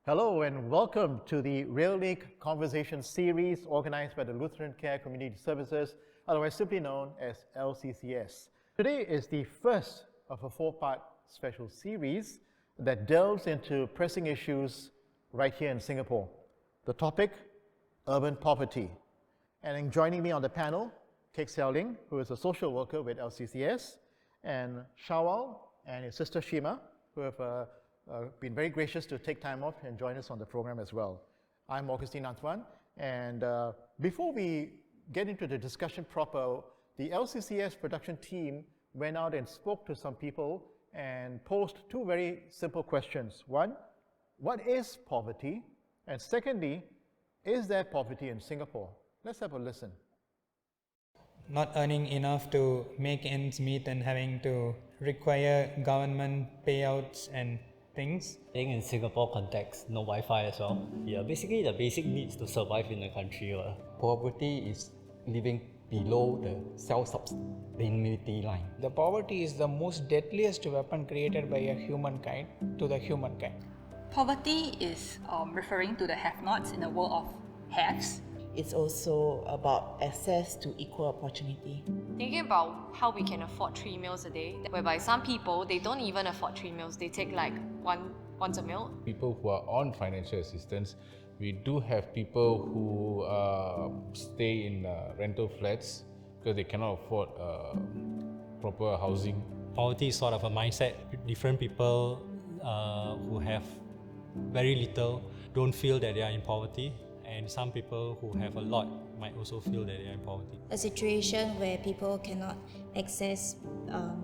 Hello and welcome to the REALink Conversation Series organized by the Lutheran Care Community Services, otherwise simply known as LCCS. Today is the first of a four-part special series that delves into pressing issues right here in Singapore. The topic, urban poverty. And joining me on the panel, Shawal, who is a social worker with LCCS, and Shawal and his sister Sheema, who have been very gracious to take time off and join us on the program as well. I'm Augustine Antoine, and before we get into the discussion proper, the LCCS production team went out and spoke to some people and posed two very simple questions. One, what is poverty? And secondly, is there poverty in Singapore? Let's have a listen. Not earning enough to make ends meet and having to require government payouts and things. Being in Singapore context, no Wi-Fi as well. Yeah, basically the basic needs to survive in the country. Poverty is living below the self-sustainability line. The poverty is the most deadliest weapon created by a humankind to the humankind. Poverty is referring to the have-nots in the world of haves. It's also about access to equal opportunity. Thinking about how we can afford 3 meals a day, whereby some people, they don't even afford 3 meals, they take like once a meal. People who are on financial assistance, we do have people who stay in rental flats because they cannot afford proper housing. Poverty is sort of a mindset. Different people who have very little don't feel that they are in poverty. And some people who have a lot might also feel that they are in poverty. A situation where people cannot access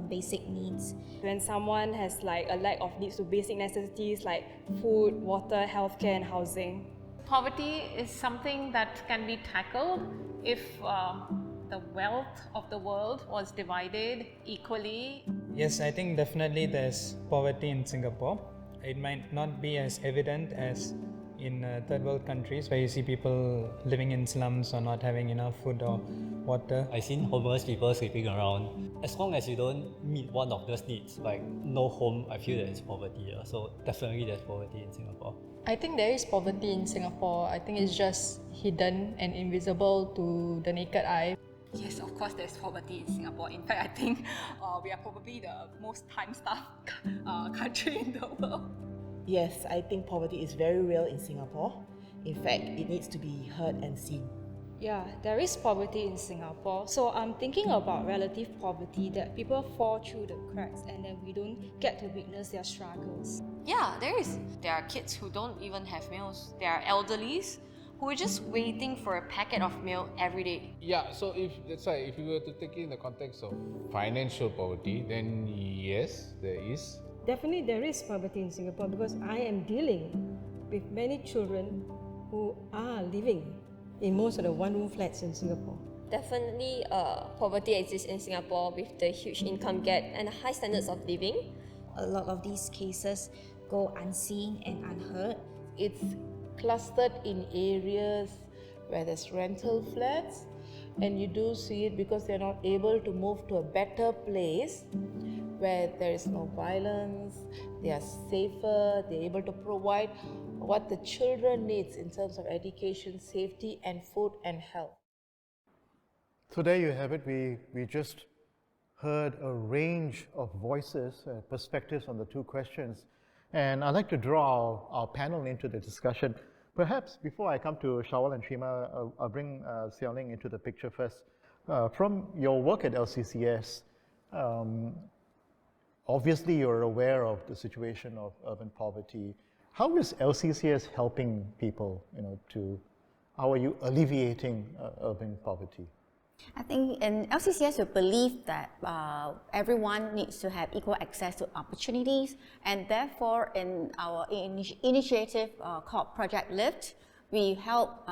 basic needs. When someone has like a lack of needs to basic necessities like food, water, healthcare and housing. Poverty is something that can be tackled if the wealth of the world was divided equally. Yes, I think definitely there's poverty in Singapore. It might not be as evident as in third world countries where you see people living in slums or not having enough food or water. I've seen homeless people sleeping around. As long as you don't meet one of those needs, like no home, I feel that it's poverty. So definitely there's poverty in Singapore. I think there is poverty in Singapore. I think it's just hidden and invisible to the naked eye. Yes, of course there's poverty in Singapore. In fact, I think we are probably the most time-starved country in the world. Yes, I think poverty is very real in Singapore. In fact, it needs to be heard and seen. Yeah, there is poverty in Singapore. So I'm thinking about relative poverty, that people fall through the cracks and then we don't get to witness their struggles. Yeah, there is. There are kids who don't even have meals. There are elderlies who are just waiting for a packet of milk every day. Yeah, so if you were to take it in the context of financial poverty, then yes, there is. Definitely there is poverty in Singapore because I am dealing with many children who are living in most of the one-room flats in Singapore. Definitely poverty exists in Singapore with the huge income gap and high standards of living. A lot of these cases go unseen and unheard. It's clustered in areas where there's rental flats, and you do see it because they're not able to move to a better place where there is no violence, they are safer, they're able to provide what the children needs in terms of education, safety and food and health. So there you have it. We just heard a range of voices, perspectives on the two questions. And I'd like to draw our panel into the discussion. Perhaps before I come to Shawal and Sheema, I'll bring Shawal into the picture first. From your work at LCCS, obviously you're aware of the situation of urban poverty. How is LCCS helping people, how are you alleviating urban poverty? I think in LCCS we believe that everyone needs to have equal access to opportunities, and therefore in our initiative called Project Lift, we help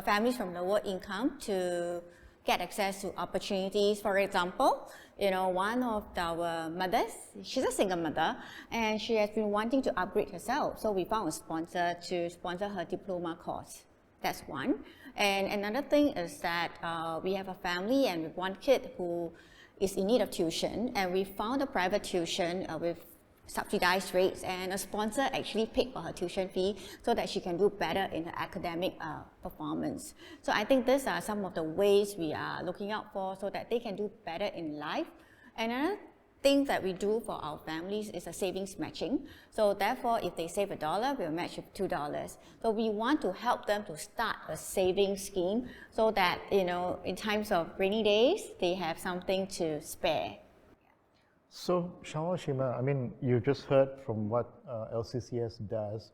families from lower income to get access to opportunities. For example, one of our mothers, she's a single mother, and she has been wanting to upgrade herself. So we found a sponsor to sponsor her diploma course. That's one. And another thing is that we have a family and with one kid who is in need of tuition, and we found a private tuition with subsidized rates, and a sponsor actually paid for her tuition fee so that she can do better in her academic performance. So I think these are some of the ways we are looking out for so that they can do better in life. And another thing that we do for our families is a savings matching. So therefore, if they save $1, we'll match with $2. So we want to help them to start a savings scheme so that, in times of rainy days, they have something to spare. So, Shawal, Sheema, I mean, you just heard from what LCCS does.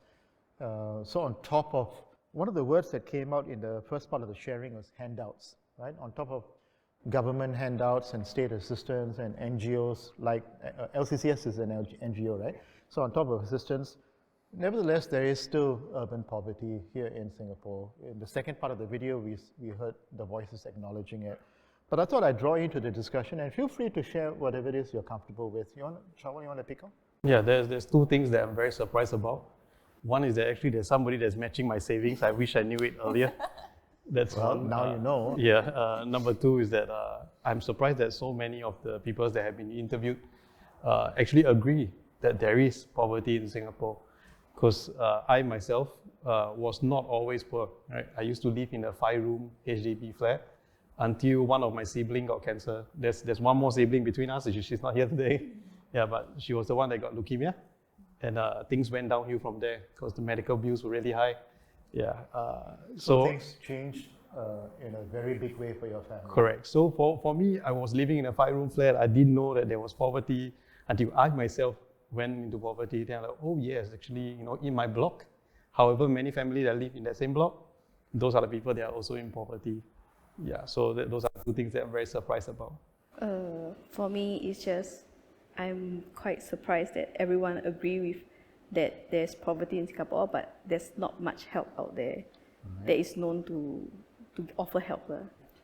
So on top of, one of the words that came out in the first part of the sharing was handouts, right? On top of government handouts and state assistance and NGOs, like LCCS is an NGO, right? So on top of assistance, nevertheless, there is still urban poverty here in Singapore. In the second part of the video, we heard the voices acknowledging it. But I thought I'd draw you into the discussion, and feel free to share whatever it is you're comfortable with. Shawal, you want to pick up? Yeah, there's two things that I'm very surprised about. One is that actually there's somebody that's matching my savings. I wish I knew it earlier. That's one. Now you know. Yeah. Number two is that I'm surprised that so many of the people that have been interviewed actually agree that there is poverty in Singapore. Because I myself was not always poor. Right? I used to live in a 5-room HDB flat until one of my siblings got cancer. There's one more sibling between us. She's not here today. Yeah, but she was the one that got leukemia. And things went downhill from there because the medical bills were really high. Yeah. So things changed in a very big way for your family. Correct. So for me, I was living in a 5-room flat. I didn't know that there was poverty until I myself went into poverty. Then I'm like, oh yes, actually, in my block, however many families that live in that same block, those are the people that are also in poverty. Yeah, so those are two things that I'm very surprised about. For me, it's just, I'm quite surprised that everyone agree with that there's poverty in Singapore, but there's not much help out there that is known to offer help.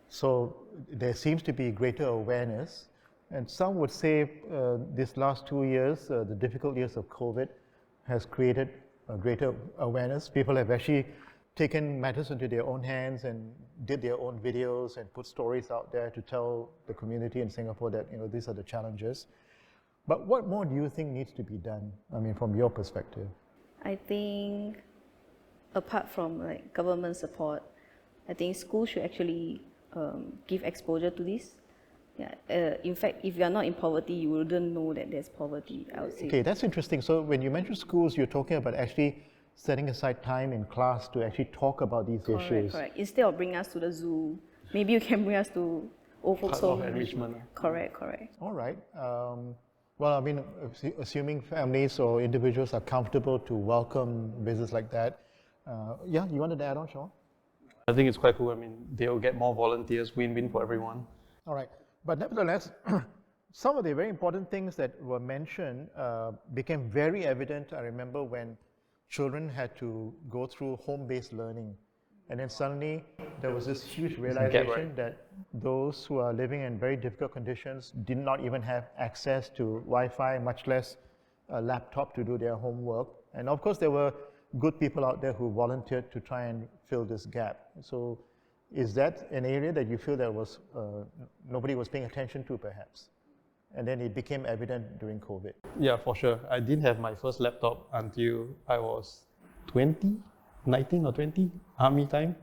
So there seems to be greater awareness, and some would say these last 2 years, the difficult years of COVID, has created a greater awareness. People have actually taken matters into their own hands and did their own videos and put stories out there to tell the community in Singapore that these are the challenges. But what more do you think needs to be done? I mean, from your perspective. I think, apart from government support, I think schools should actually give exposure to this. Yeah. In fact, if you are not in poverty, you wouldn't know that there's poverty, I would say. Okay, that's interesting. So when you mention schools, you're talking about actually setting aside time in class to actually talk about these issues. Correct. Instead of bringing us to the zoo, maybe you can bring us to old folks' home. Enrichment. Correct. All right. Well, I mean, assuming families or individuals are comfortable to welcome visits like that. Yeah, you wanted to add on, Shawal? I think it's quite cool. I mean, they'll get more volunteers, win-win for everyone. All right. But nevertheless, some of the very important things that were mentioned became very evident, I remember, when children had to go through home-based learning. And then suddenly there was this huge realization that those who are living in very difficult conditions did not even have access to Wi-Fi, much less a laptop to do their homework. And of course, there were good people out there who volunteered to try and fill this gap. So is that an area that you feel that was nobody was paying attention to, perhaps? And then it became evident during COVID. Yeah, for sure. I didn't have my first laptop until I was 19 or 20, army time.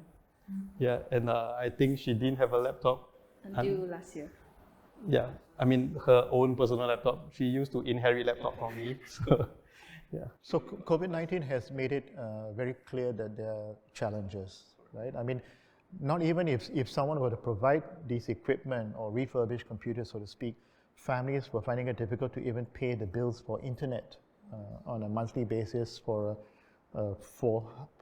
Yeah, and I think she didn't have a laptop. Until last year. Yeah, I mean, her own personal laptop. She used to inherit laptop from me. So, yeah. So COVID-19 has made it very clear that there are challenges, right? I mean, not even if someone were to provide these equipment or refurbish computers, so to speak, families were finding it difficult to even pay the bills for internet on a monthly basis for a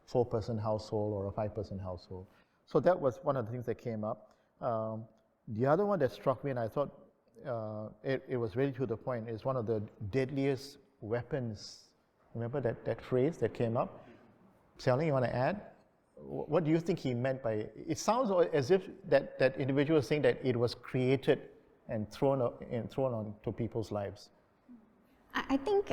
four-person household or a 5-person household. So that was one of the things that came up. The other one that struck me, and I thought it was really to the point, is one of the deadliest weapons. Remember that phrase that came up? Xiaoling, you want to add? What do you think he meant by it? It sounds as if that individual was saying that it was created and thrown onto people's lives. I think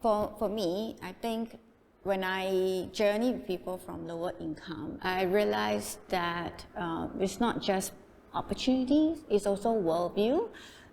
for me, I think when I journey with people from lower income, I realized that it's not just opportunities, it's also worldview.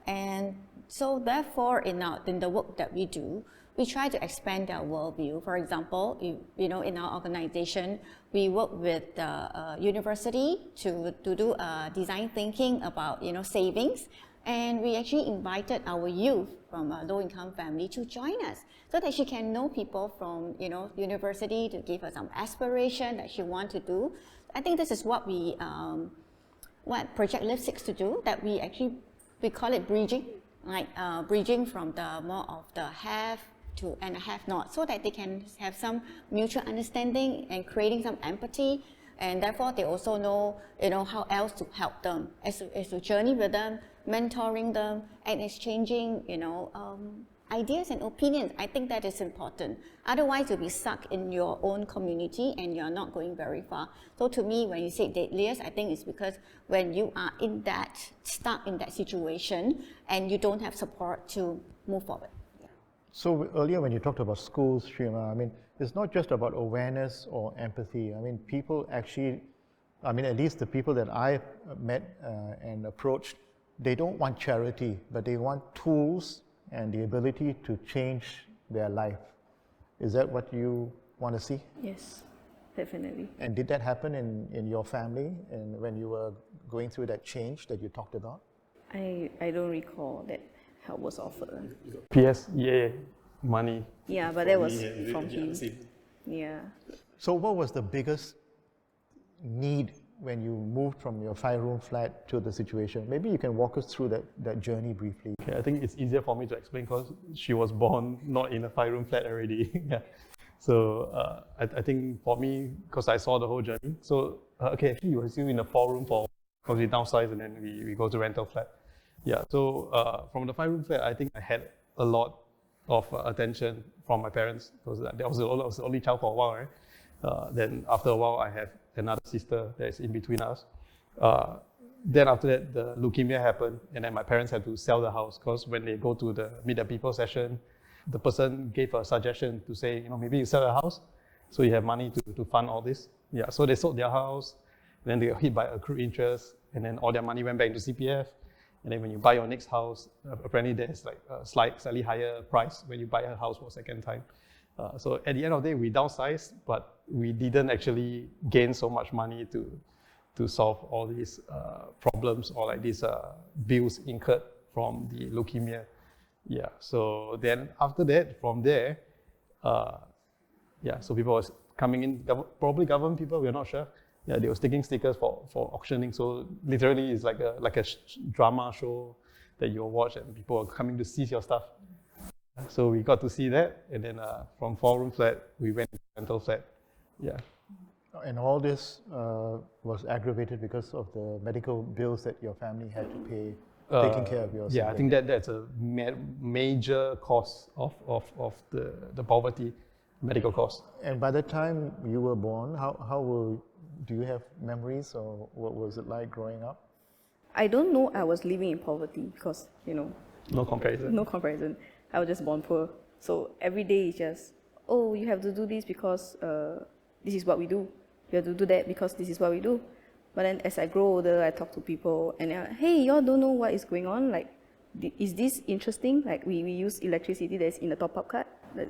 And So therefore, in the work that we do, we try to expand their worldview. For example, in our organization, we work with the university to do design thinking about savings, and we actually invited our youth from a low-income family to join us, so that she can know people from university to give her some aspiration that she want to do. I think this is what what Project Live seeks to do. That we call it bridging, like bridging from the more of the have to and have not, so that they can have some mutual understanding and creating some empathy, and therefore they also know how else to help them, as to journey with them, mentoring them, and exchanging ideas and opinions. I think that is important. Otherwise, you'll be stuck in your own community and you're not going very far. So to me, when you say deadliest, I think it's because when you are stuck in that situation and you don't have support to move forward. So earlier when you talked about schools, Sheema, I mean, it's not just about awareness or empathy. I mean, people actually, at least the people that I've met and approached, they don't want charity, but they want tools and the ability to change their life. Is that what you want to see? Yes, definitely. And did that happen in your family and when you were going through that change that you talked about? I don't recall that help was offered. PSEA money. Yeah, but that was from him. Yeah. So what was the biggest need when you moved from your 5-room flat to the situation? Maybe you can walk us through that journey briefly. Okay, I think it's easier for me to explain because she was born not in a 5-room flat already. Yeah. So I think for me, because I saw the whole journey. So actually you were still in a 4-room because we downsized and then we go to rental flat. Yeah, so from the 5-room flat, I think I had a lot of attention from my parents because I was the only child for a while, right? Then after a while, I have another sister that's in between us. Then after that, the leukemia happened, and then my parents had to sell the house because when they go to the Meet the People session, the person gave a suggestion to say, maybe you sell the house so you have money to fund all this. Yeah, so they sold their house, then they got hit by accrued interest, and then all their money went back into CPF. And then when you buy your next house, apparently there's like a slightly higher price when you buy a house for a second time. So at the end of the day, we downsized, but we didn't actually gain so much money to solve all these problems or like these bills incurred from the leukemia. Yeah. So then after that, from there, so people was coming in, probably government people, we're not sure. Yeah, they were sticking stickers for auctioning. So literally, it's like a drama show that you'll watch, and people are coming to seize your stuff. So we got to see that, and then from 4-room flat, we went to rental flat. Yeah. And all this was aggravated because of the medical bills that your family had to pay, taking care of your sibling. Yeah, I think that's a major cause of the poverty, medical costs. And by the time you were born, do you have memories, or what was it like growing up? I don't know I was living in poverty because, no comparison. No comparison. I was just born poor. So every day is just, you have to do this because this is what we do. You have to do that because this is what we do. But then as I grow older, I talk to people and they're like, hey, y'all don't know what is going on? Like, is this interesting? Like, we use electricity that's in the top-up card.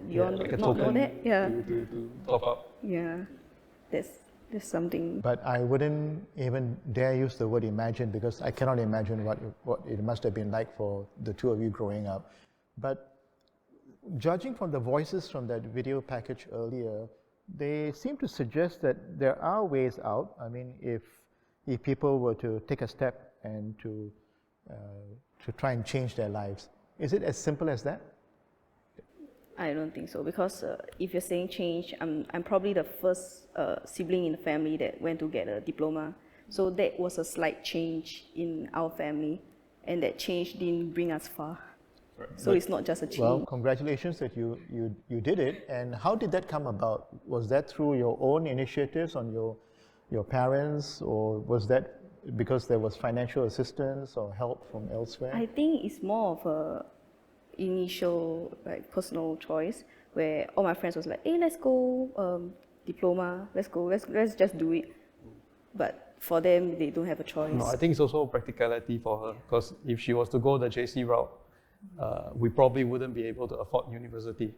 You all like not know that? Yeah. To top up. Yeah. That's something. But I wouldn't even dare use the word imagine, because I cannot imagine what it must have been like for the two of you growing up. But judging from the voices from that video package earlier, they seem to suggest that there are ways out. I mean, if people were to take a step and to try and change their lives. Is it as simple as that? I don't think so, because if you're saying change, I'm probably the first sibling in the family that went to get a diploma. So that was a slight change in our family, and that change didn't bring us far. Right. So it's not just a change. Well, congratulations that you did it. And how did that come about? Was that through your own initiatives on your parents, or was that because there was financial assistance or help from elsewhere? I think it's more of a initial personal choice where all my friends was like, hey, let's go diploma, let's just do it. But for them, they don't have a choice. No, I think it's also practicality for her, because if she was to go the JC route, we probably wouldn't be able to afford university.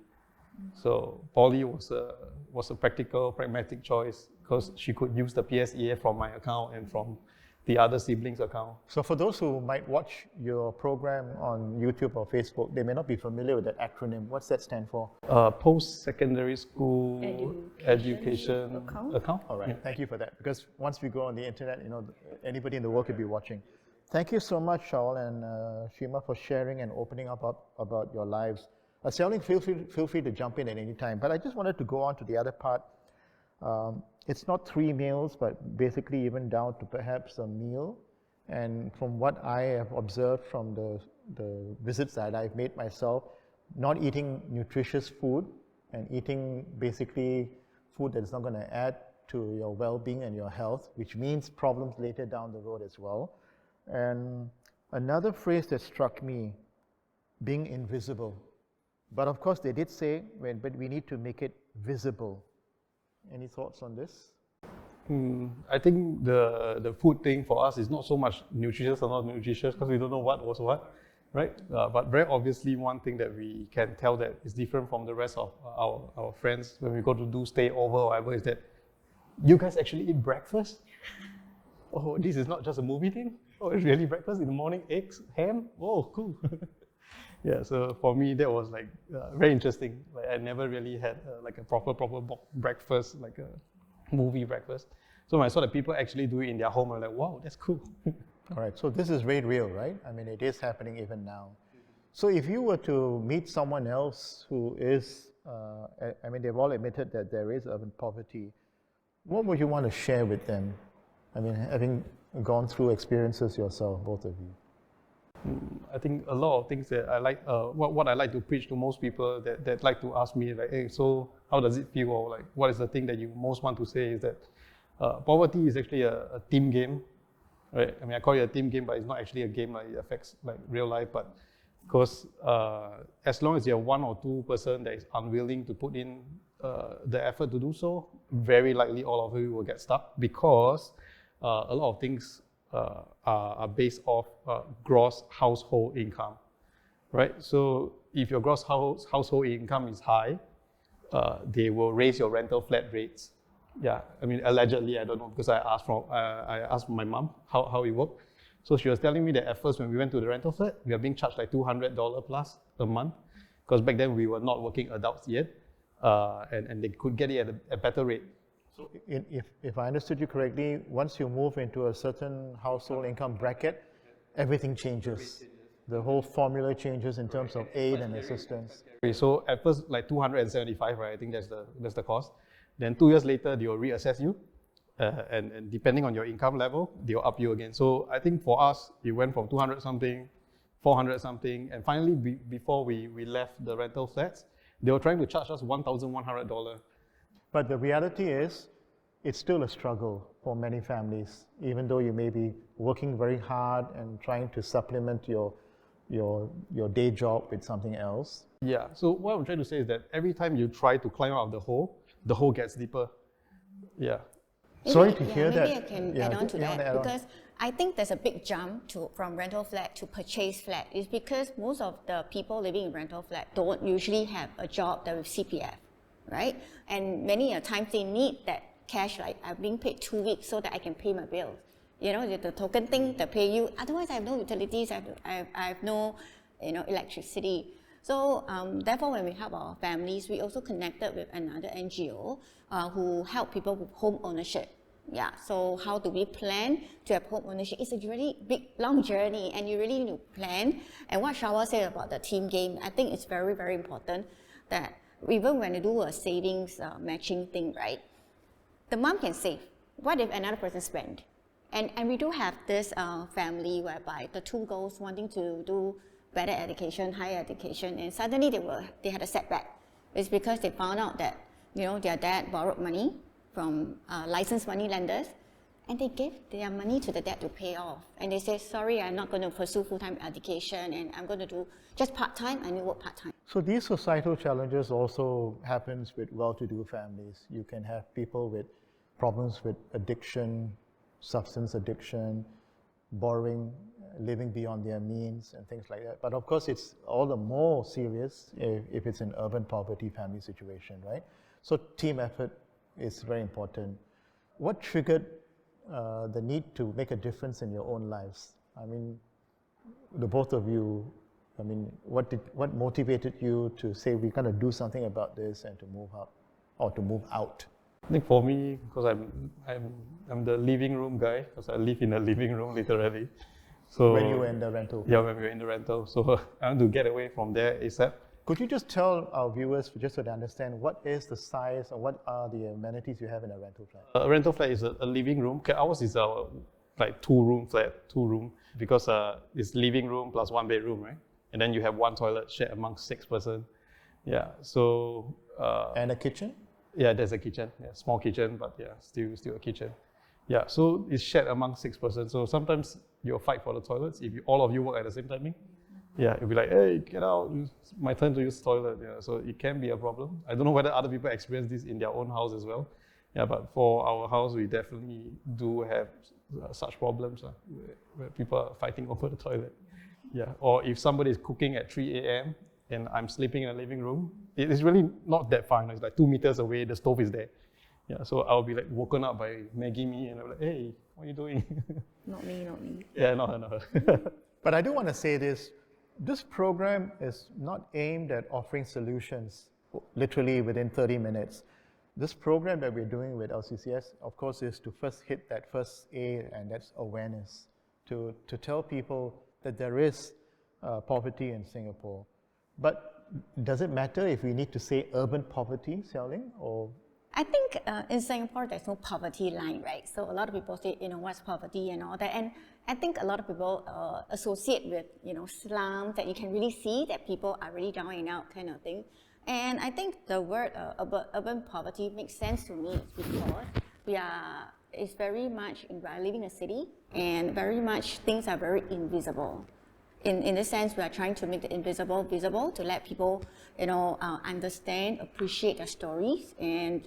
So poly was a practical, pragmatic choice because she could use the PSEA from my account and from the other siblings' account. So for those who might watch your program on YouTube or Facebook, they may not be familiar with that acronym. What's that stand for? Post-secondary school education account. All right, thank you for that. Because once we go on the internet, you know, anybody in the world could be watching. Thank you so much, Shawal and Sheema, for sharing and opening up about your lives. Shawal, feel free to jump in at any time. But I just wanted to go on to the other part. It's not 3 meals, but basically even down to perhaps a meal. And from what I have observed from the visits that I've made myself, not eating nutritious food and eating basically food that is not going to add to your well-being and your health, which means problems later down the road as well. And another phrase that struck me, being invisible. But of course, they did say, but we need to make it visible. Any thoughts on this? I think the food thing for us is not so much nutritious or not nutritious because we don't know what was what, right? But very obviously, one thing that we can tell that is different from the rest of our friends when we go to do stay over or whatever is that you guys actually eat breakfast? Oh, this is not just a movie thing? Oh, it's really breakfast in the morning, eggs, ham? Oh, cool. Yeah, so for me, that was like very interesting. Like I never really had like a proper breakfast, like a movie breakfast. So when I saw that people actually do it in their home, I'm like, wow, that's cool. All right, so this is very real, right? I mean, it is happening even now. So if you were to meet someone else who is, I mean, they've all admitted that there is urban poverty, what would you want to share with them? I mean, having gone through experiences yourself, both of you. I think a lot of things that I like, what I like to preach to most people that like to ask me, like, hey, so how does it feel? Or like, what is the thing that you most want to say is that poverty is actually a team game, right? I mean, I call it a team game, but it's not actually a game, like it affects like real life, but because as long as you're 1 or 2 person that is unwilling to put in the effort to do so, very likely all of you will get stuck because a lot of things are based off gross household income, right? So if your gross household income is high, they will raise your rental flat rates. Yeah, I mean, allegedly, I don't know, because I asked my mom how it worked. So she was telling me that at first when we went to the rental flat, we are being charged like $200 plus a month, because back then we were not working adults yet, and they could get it at a better rate. So if I understood you correctly, once you move into a certain household income bracket, everything changes. The whole formula changes in terms of aid and assistance. So at first, like 275, right? I think that's the cost. Then 2 years later, they will reassess you, and depending on your income level, they'll up you again. So I think for us, it went from 200 something, 400 something, and finally, before we left the rental flats, they were trying to charge us $1,100. But the reality is, it's still a struggle for many families, even though you may be working very hard and trying to supplement your day job with something else. Yeah, so what I'm trying to say is that every time you try to climb out of the hole gets deeper. Yeah. Sorry to hear that. Maybe I can add on to that, because I think there's a big jump from rental flat to purchase flat. It's because most of the people living in rental flat don't usually have a job that with CPF, right? And many a times they need that cash, like I'm being paid 2 weeks so that I can pay my bills. You know, the token thing to pay you. Otherwise, I have no utilities. I have no, electricity. So therefore, when we help our families, we also connected with another NGO who help people with home ownership. Yeah. So how do we plan to have home ownership? It's a really big, long journey, and you really need to plan. And what Shawal said about the team game, I think it's very, very important that even when you do a savings matching thing, right? The mom can save. What if another person spend? And we do have this family whereby the 2 girls wanting to do better education, higher education, and suddenly they had a setback. It's because they found out that their dad borrowed money from licensed money lenders, and they gave their money to the dad to pay off. And they say, sorry, I'm not going to pursue full-time education, and I'm going to do just part-time, and you work part-time. So these societal challenges also happens with well-to-do families. You can have people with problems with addiction, substance addiction, borrowing, living beyond their means and things like that. But of course, it's all the more serious if it's an urban poverty family situation, right? So team effort is very important. What triggered the need to make a difference in your own lives? I mean, the both of you, I mean, what motivated you to say we're going to do something about this and to move up or to move out? I think for me, because I'm the living room guy, because I live in a living room literally. So when you were in the rental? Yeah, when we were in the rental. So I want to get away from there ASAP. Could you just tell our viewers, just so they understand, what is the size or what are the amenities you have in a rental flat? A rental flat is a living room. Okay, ours is a like 2-room flat, 2-room, because it's living room plus 1 bedroom, right? And then you have 1 toilet shared among 6 person. Yeah, so... and a kitchen? Yeah, there's a kitchen, yeah, small kitchen, but yeah, still a kitchen. Yeah, so it's shared among 6 person. So sometimes you'll fight for the toilets if all of you work at the same timing. Yeah, it'll be like, hey, get out, it's my turn to use the toilet. Yeah, so it can be a problem. I don't know whether other people experience this in their own house as well. Yeah, but for our house, we definitely do have such problems where people are fighting over the toilet. Yeah, or if somebody is cooking at 3 a.m. and I'm sleeping in a living room, it's really not that far. It's like 2 meters away, the stove is there. Yeah, so I'll be like woken up by Maggie me and I'm like, hey, what are you doing? Not me, not me. Yeah, not her. But I do want to say this program is not aimed at offering solutions literally within 30 minutes. This program that we're doing with LCCS, of course, is to first hit that first A, and that's awareness, to tell people that there is poverty in Singapore. But does it matter if we need to say urban poverty, Xiaoling, or? I think in Singapore, there's no poverty line, right? So a lot of people say, what's poverty and all that. And I think a lot of people associate with, slums, that you can really see that people are really down and out kind of thing. And I think the word urban poverty makes sense to me because it's very much, we are living in a city and very much things are very invisible. In this sense, we are trying to make the invisible visible to let people, understand, appreciate their stories, and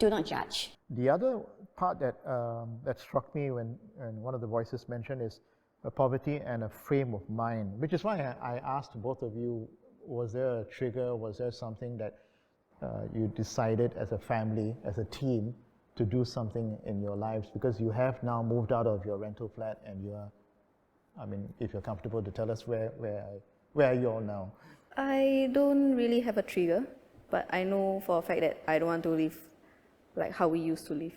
do not judge. The other part that struck me when one of the voices mentioned is poverty and a frame of mind, which is why I asked both of you, was there a trigger, was there something that you decided as a family, as a team, to do something in your lives? Because you have now moved out of your rental flat and you are, if you're comfortable to tell us where are you all now? I don't really have a trigger, but I know for a fact that I don't want to live like how we used to live.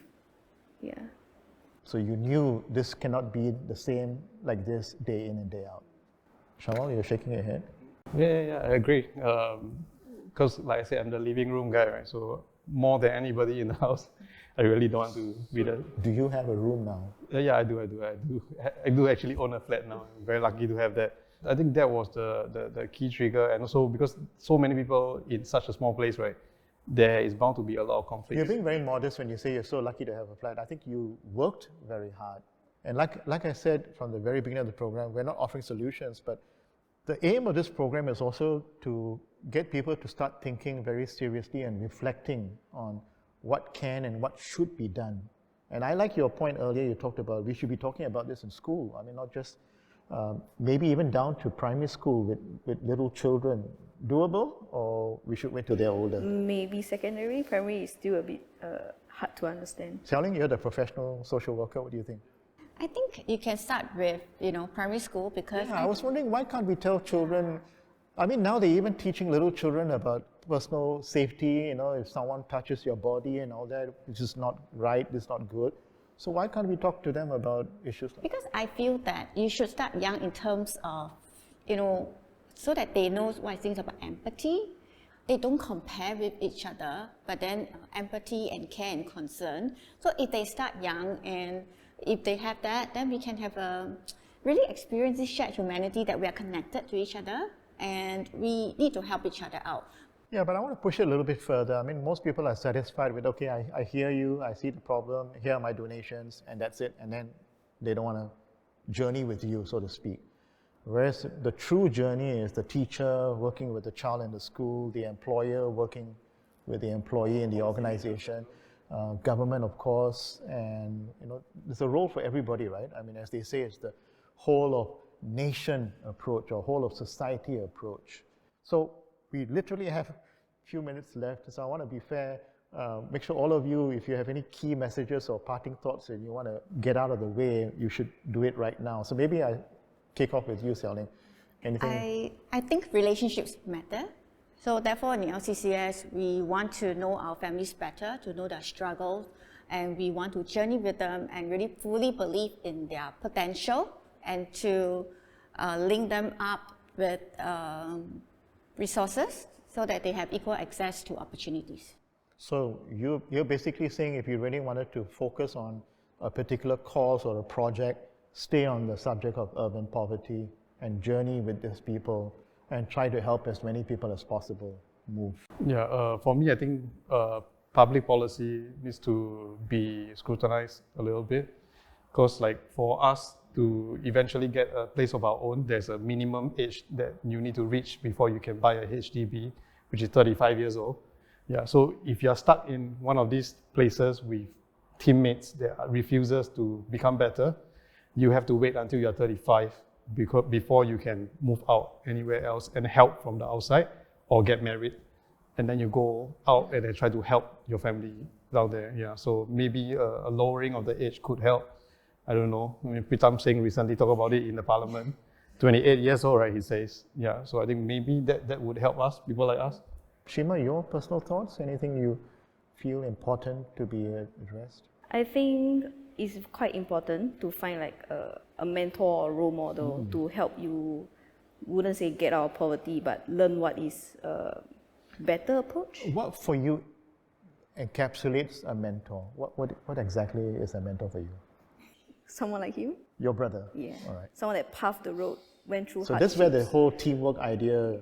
Yeah. So you knew this cannot be the same like this day in and day out. Shawal, you're shaking your head? Yeah, I agree. Because like I said, I'm the living room guy, right? So more than anybody in the house, I really don't want to be the... Do you have a room now? Yeah, I do. I do actually own a flat now. I'm very lucky to have that. I think that was the key trigger, and also because so many people in such a small place, right, there is bound to be a lot of conflict. You're being very modest when you say you're so lucky to have a flat. I think you worked very hard. And like I said from the very beginning of the program, we're not offering solutions, but the aim of this program is also to get people to start thinking very seriously and reflecting on what can and what should be done. And I like your point earlier, you talked about we should be talking about this in school. Not just, maybe even down to primary school with little children. Doable, or we should wait till they're older? Maybe secondary. Primary is still a bit hard to understand. Xiaoling, you're the professional social worker. What do you think? I think you can start with, primary school because... Yeah, I was wondering, why can't we tell children... now they're even teaching little children about personal safety, if someone touches your body and all that, which is not right, it's not good. So why can't we talk to them about issues like Because I feel that you should start young in terms of, so that they know what things about empathy. They don't compare with each other, but then empathy and care and concern. So if they start young and if they have that, then we can have really experience this shared humanity that we are connected to each other and we need to help each other out. Yeah, but I want to push it a little bit further. Most people are satisfied with, okay, I hear you, I see the problem, here are my donations, and that's it. And then they don't want to journey with you, so to speak. Whereas the true journey is the teacher working with the child in the school, the employer working with the employee in the organization, government, of course, and there's a role for everybody, right? As they say, it's the whole of nation approach or whole of society approach. So we literally have a few minutes left, so I want to be fair. Make sure all of you, if you have any key messages or parting thoughts and you want to get out of the way, you should do it right now. So maybe I kick off with you, Shawal. Anything? I think relationships matter. So therefore in the LCCS, we want to know our families better, to know their struggles, and we want to journey with them and really fully believe in their potential and to link them up with resources so that they have equal access to opportunities. So you're basically saying if you really wanted to focus on a particular cause or a project, stay on the subject of urban poverty and journey with these people and try to help as many people as possible move. Yeah, for me, I think public policy needs to be scrutinized a little bit, because like for us to eventually get a place of our own, there's a minimum age that you need to reach before you can buy a HDB, which is 35 years old. Yeah, so if you're stuck in one of these places with teammates that refuses to become better, you have to wait until you're 35 before you can move out anywhere else and help from the outside or get married. And then you go out and then try to help your family down there. Yeah, so maybe a lowering of the age could help. I don't know. I mean, Pritam Singh recently talked about it in the parliament. 28 years old, right, he says. Yeah, so I think maybe that would help us, people like us. Sheema, your personal thoughts? Anything you feel important to be addressed? I think it's quite important to find like a mentor or role model to help you, wouldn't say get out of poverty, but learn what is a better approach. What for you encapsulates a mentor? What exactly is a mentor for you? Someone like you? Your brother? Yeah. All right. Someone that paved the road, went through So hardships. this is where the whole teamwork idea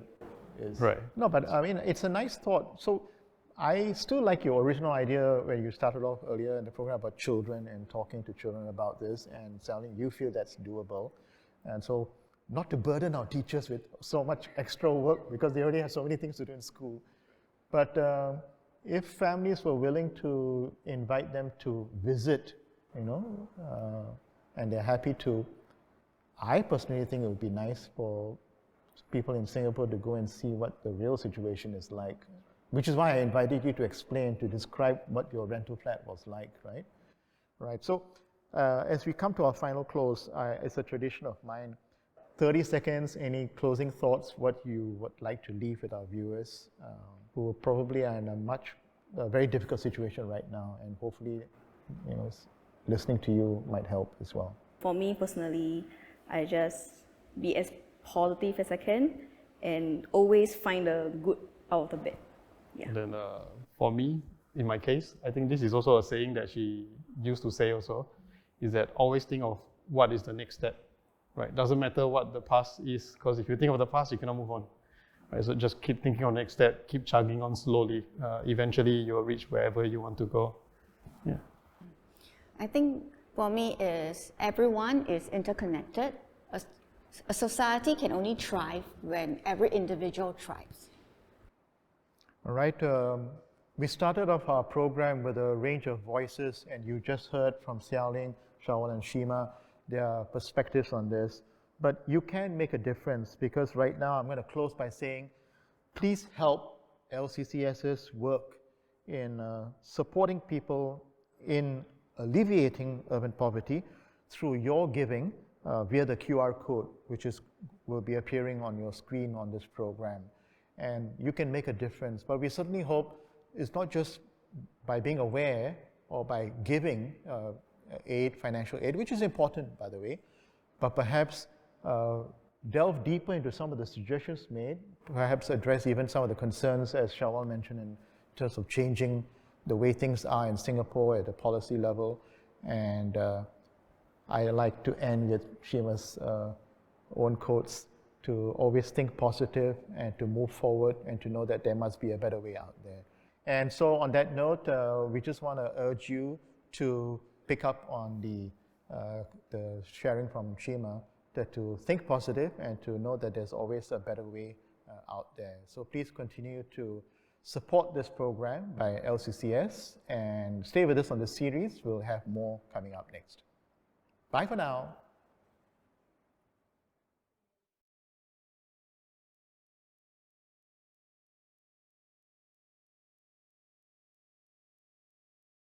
is. Right. No, but I mean, it's a nice thought. So I still like your original idea when you started off earlier in the program about children and talking to children about this and sounding you feel that's doable. And so not to burden our teachers with so much extra work because they already have so many things to do in school. But if families were willing to invite them to visit, and they're happy to, I personally think it would be nice for people in Singapore to go and see what the real situation is like, which is why I invited you to explain, to describe what your rental flat was like, right? Right. So as we come to our final close, it's a tradition of mine. 30 seconds, any closing thoughts, what you would like to leave with our viewers who probably are in a very difficult situation right now, and hopefully, listening to you might help as well. For me personally, I just be as positive as I can and always find the good out of the bad. Yeah. And then for me, in my case, I think this is also a saying that she used to say also, is that always think of what is the next step, right? Doesn't matter what the past is, because if you think of the past, you cannot move on. Right? So just keep thinking of next step, keep chugging on slowly. Eventually, you'll reach wherever you want to go. Yeah. I think for me is everyone is interconnected. A society can only thrive when every individual thrives. All right, we started off our program with a range of voices, and you just heard from Xiaoling, Shawal and Sheema, their perspectives on this. But you can make a difference, because right now I'm going to close by saying, please help LCCS's work in supporting people in alleviating urban poverty through your giving via the QR code, which will be appearing on your screen on this program. And you can make a difference. But we certainly hope it's not just by being aware or by giving aid, financial aid, which is important, by the way, but perhaps delve deeper into some of the suggestions made, perhaps address even some of the concerns, as Shawal mentioned, in terms of changing the way things are in Singapore at the policy level. And I like to end with Sheema's own quotes, to always think positive and to move forward and to know that there must be a better way out there. And so on that note, we just want to urge you to pick up on the sharing from Sheema, that to think positive and to know that there's always a better way out there. So please continue to support this program by LCCS and stay with us on the series. We'll have more coming up next. Bye for now.